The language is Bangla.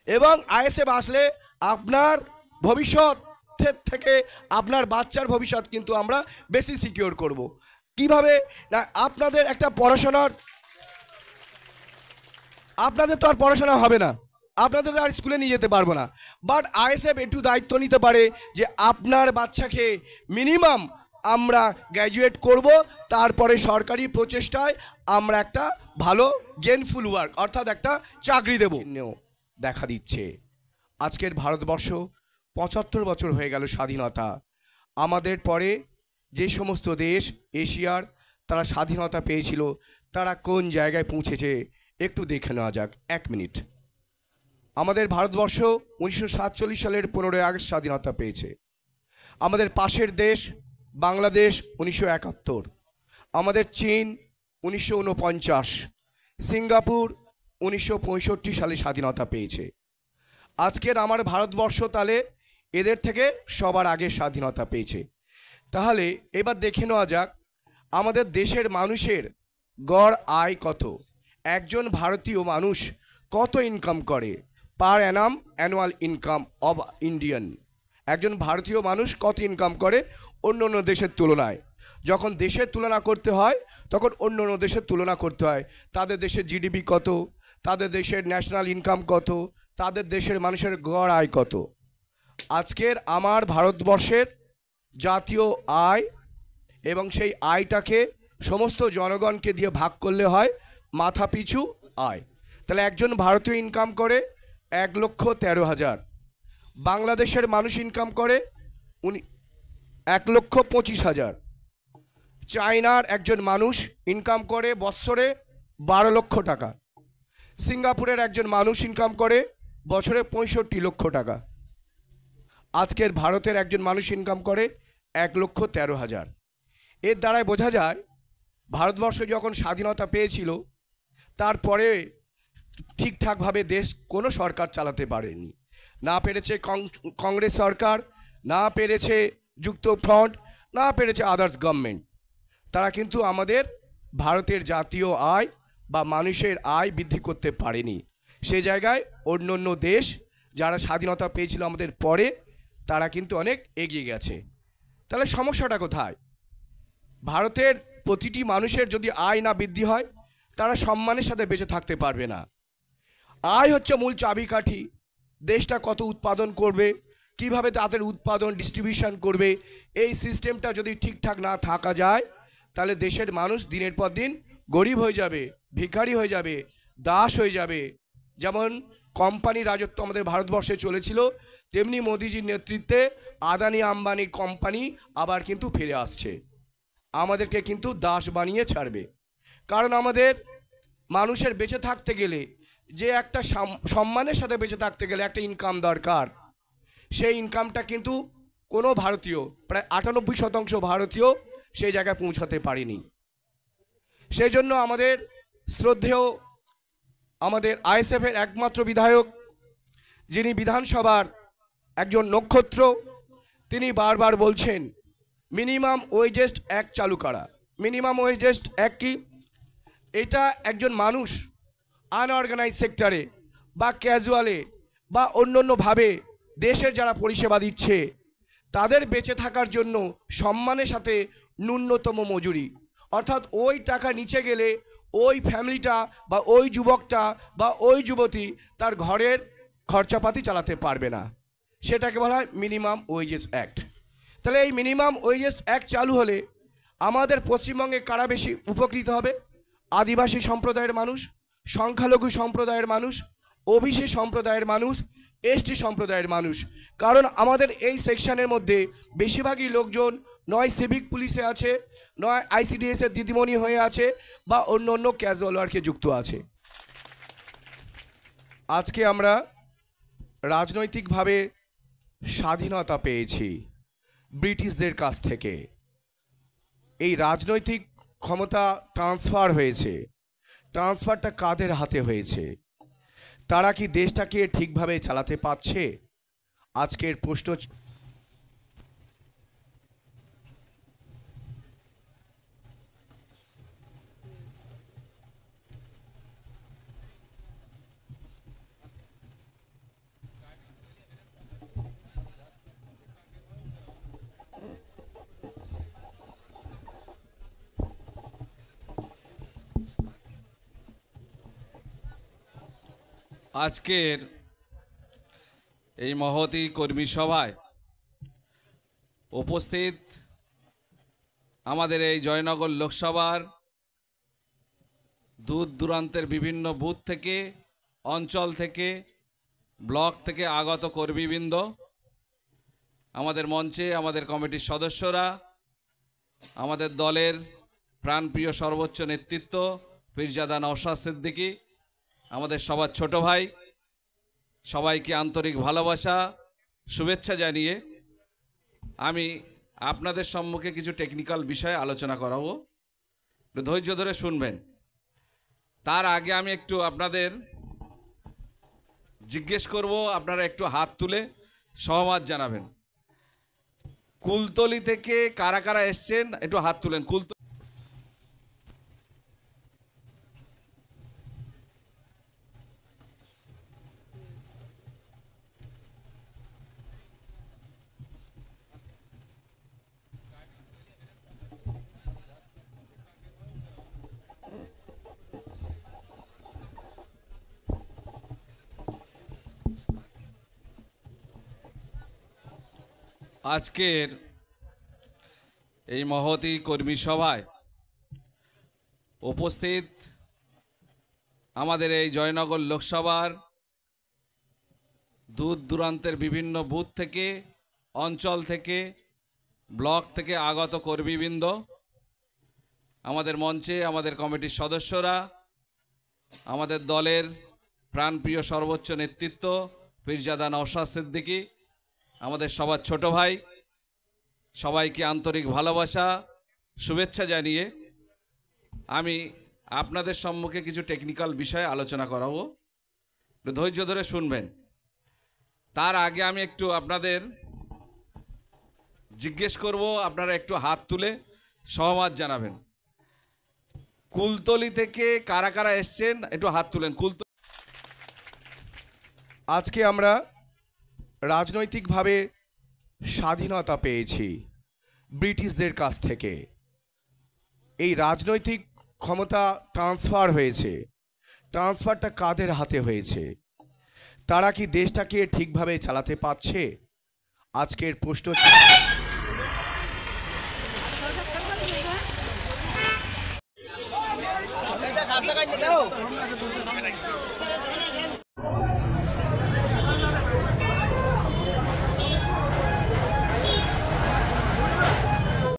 এবং আইএসএফ আসলে আপনার ভবিষ্যতের থেকে আপনার বাচ্চার ভবিষ্যৎ কিন্তু আমরা বেশি সিকিউর করব। কিভাবে না, আপনাদের একটা পড়াশোনার, আপনাদের তো আর পড়াশোনা হবে না, আপনাদের আর স্কুলে নিয়ে যেতে পারবো না, বাট আইএসএফ একটু দায়িত্ব নিতে পারে যে আপনার বাচ্চাকে মিনিমাম আমরা গ্র্যাজুয়েট করব, তারপরে সরকারি প্রচেষ্টায় আমরা একটা ভালো গেইনফুল ওয়ার্ক অর্থাৎ একটা চাকরি দেব দেখা দিচ্ছে। আজকের ভারতবর্ষ ৭৫ বছর হয়ে গেল স্বাধীনতা। আমাদের পরে যে সমস্ত দেশ এশিয়ার তারা স্বাধীনতা পেয়েছিল তারা কোন জায়গায় পৌঁছেছে একটু দেখে নেওয়া যাক ১ মিনিট। আমাদের ভারতবর্ষ ১৯৪৭ সালের ১৫ই আগস্ট স্বাধীনতা পেয়েছে। আমাদের পাশের দেশ বাংলাদেশ ১৯৭১, আমাদের চীন ১৯৪৯, সিঙ্গাপুর ১৯৬৫ সালে স্বাধীনতা পেয়েছে। আজকের আমার ভারতবর্ষ তাহলে এদের থেকে সবার আগে স্বাধীনতা পেয়েছে। তাহলে এবার দেখে নেওয়া যাক আমাদের দেশের মানুষের গড় আয় কত, একজন ভারতীয় মানুষ কত ইনকাম করে per annum, annual income of Indian. একজন ভারতীয় মানুষ কত ইনকাম করে অন্য অন্য দেশের তুলনায়। যখন দেশের তুলনা করতে হয় তখন অন্য অন্য দেশের তুলনা করতে হয়, তাদের দেশের জিডিপি কত, তাদের দেশের ন্যাশনাল ইনকাম কত, তাদের দেশের মানুষের গড় আয় কত। আজকের আমার ভারতবর্ষের জাতীয় আয় এবং সেই আয়টাকে সমস্ত জনগণকে দিয়ে ভাগ করলে হয় মাথা পিছু আয়। তাহলে একজন ভারতীয় ইনকাম করে ১,১৩,০০০, বাংলাদেশের মানুষ ইনকাম করে ১,২৫,০০০, চায়নার একজন মানুষ ইনকাম করে বৎসরে ১২ লক্ষ টাকা, সিঙ্গাপুরের একজন মানুষ ইনকাম করে বছরে ৬৫ লক্ষ টাকা। আজকের ভারতের একজন মানুষ ইনকাম করে ১,১৩,০০০। এর দ্বারাই বোঝা যায় ভারতবর্ষ যখন স্বাধীনতা পেয়েছিল তারপরে ঠিকঠাকভাবে দেশ কোনো সরকার চালাতে পারেনি। না পেরেছে কংগ্রেস সরকার, না পেরেছে যুক্তফ্রন্ট, না পেরেছে আদার্স গভর্নমেন্ট। তারা কিন্তু আমাদের ভারতের জাতীয় আয় বা মানুষের আয় বৃদ্ধি করতে পারেনি। সে জায়গায় অন্য অন্য দেশ যারা স্বাধীনতা পেয়েছিল আমাদের পরে তারা কিন্তু অনেক এগিয়ে গেছে। তাহলে সমস্যাটা কোথায়? ভারতের প্রতিটি মানুষের যদি আয় না বৃদ্ধি হয় তারা সম্মানের সাথে বেঁচে থাকতে পারবে না। আয় হচ্ছে মূল চাবিকাঠি। দেশটা কত উৎপাদন করবে, কিভাবে তাদের উৎপাদন ডিস্ট্রিবিউশন করবে, এই সিস্টেমটা যদি ঠিকঠাক না থাকা যায় তাহলে দেশের মানুষ দিনের পর দিন গরিব হয়ে যাবে, ভিখারি হয়ে যাবে, দাস হয়ে যাবে। যেমন কোম্পানি রাজত্ব আমাদের ভারতবর্ষে চলেছিল, তেমনি মোদিজির নেতৃত্বে আদানি আম্বানি কোম্পানি আবার কিন্তু ফিরে আসছে, আমাদেরকে কিন্তু দাস বানিয়ে ছাড়বে। কারণ আমাদের মানুষের বেঁচে থাকতে গেলে যে একটা সম্মানের সাথে বেঁচে থাকতে গেলে একটা ইনকাম দরকার, সেই ইনকামটা কিন্তু কোনো ভারতীয়, প্রায় ৯৮% ভারতীয় সেই জায়গায় পৌঁছাতে পারেনি। সেই জন্য আমাদের শ্রদ্ধেয় আমাদের আইএসএফের একমাত্র বিধায়ক, যিনি বিধানসভার একজন নক্ষত্র, তিনি বারবার বলছেন মিনিমাম ওয়েজেস অ্যাক্ট চালু করা। মিনিমাম ওয়েজেস অ্যাক্ট কি? এটা একজন মানুষ আনঅর্গানাইজ সেক্টরে বা ক্যাজুয়ালে বা অন্যান্যভাবে দেশের যারা পরিষেবা দিচ্ছে তাদের বেঁচে থাকার জন্য সম্মানের সাথে ন্যূনতম মজুরি, অর্থাৎ ওই টাকা নিচে গেলে ওই ফ্যামিলিটা বা ওই যুবকটা বা ওই যুবতী তার ঘরের খরচাপাতি চালাতে পারবে না, সেটাকে বলা হয় মিনিমাম ওয়েজেস অ্যাক্ট। তাহলে এই মিনিমাম ওয়েজেস অ্যাক্ট চালু হলে আমাদের পশ্চিমবঙ্গে কারা বেশি উপকৃত হবে? আদিবাসী সম্প্রদায়ের মানুষ, সংখ্যালঘু সম্প্রদায়ের মানুষ, ওবিসি সম্প্রদায়ের মানুষ, এসটি সম্প্রদায়ের মানুষ। কারণ আমাদের এই সেকশনের মধ্যে বেশিরভাগই লোকজন নয় সিভিক পুলিশে আছে, নয় আইসিডিএসের দিদিমণি হয়ে আছে বা অন্য অন্য ক্যাজুয়াল ওয়ার্কে যুক্ত আছে। আজকে আমরা রাজনৈতিকভাবে স্বাধীনতা পেয়েছি ব্রিটিশদের কাছ থেকে। এই রাজনৈতিক ক্ষমতা ট্রান্সফার হয়েছে, ট্রান্সফারটা কাদের হাতে হয়েছে? তারা কি দেশটাকে ঠিকভাবে চালাতে পারছে? আজকের প্রশ্ন। আজকের এই মহতী কর্মী সভায় উপস্থিত আমাদের এই জয়নগর লোকসভার দূর দূরান্তের বিভিন্ন বুথ থেকে, অঞ্চল থেকে, ব্লক থেকে আগত কর্মীবৃন্দ, আমাদের মঞ্চে আমাদের কমিটির সদস্যরা, আমাদের দলের প্রাণপ্রিয় সর্বোচ্চ নেতৃত্ব পীরজাদা নওশাদ সিদ্দিকী, আমাদের সবার ছোট ভাই, সবাইকে আন্তরিক ভালোবাসা শুভেচ্ছা জানিয়ে আমি আপনাদের সম্মুখে কিছু টেকনিক্যাল বিষয়ে আলোচনা করাবো। একটু ধৈর্য ধরে শুনবেন। তার আগে আমি একটু আপনাদের জিজ্ঞেস করব, আপনারা একটু হাত তুলে সহমত জানাবেন। কুলতলি থেকে কারা কারা এসছেন একটু হাত তুলেন। আজকের এই মহতী কর্মী সভায় উপস্থিত আমাদের এই জয়নগর লোকসভার দূর দূরান্তের বিভিন্ন বুথ থেকে, অঞ্চল থেকে, ব্লক থেকে আগত কর্মীবৃন্দ, আমাদের মঞ্চে আমাদের কমিটির সদস্যরা, আমাদের দলের প্রাণপ্রিয় সর্বোচ্চ নেতৃত্ব পীরজাদা নওশাদ সিদ্দিকী, আমাদের সবার ছোট ভাই, সবাইকে আন্তরিক ভালোবাসা শুভেচ্ছা জানিয়ে আমি আপনাদের সম্মুখে কিছু টেকনিক্যাল বিষয়ে আলোচনা করাবো। একটু ধৈর্য ধরে শুনবেন। তার আগে আমি একটু আপনাদের জিজ্ঞেস করব, আপনারা একটু হাত তুলে সহমত জানাবেন। কুলতলি থেকে কারা কারা এসছেন একটু হাত তুলেন। আজকে আমরা রাজনৈতিকভাবে স্বাধীনতা পেয়েছি ব্রিটিশদের কাছ থেকে। এই রাজনৈতিক ক্ষমতা ট্রান্সফার হয়েছে। ট্রান্সফারটা কাদের হাতে হয়েছে? তারা কি দেশটাকে ঠিকভাবে চালাতে পারছে? আজকের প্রশ্ন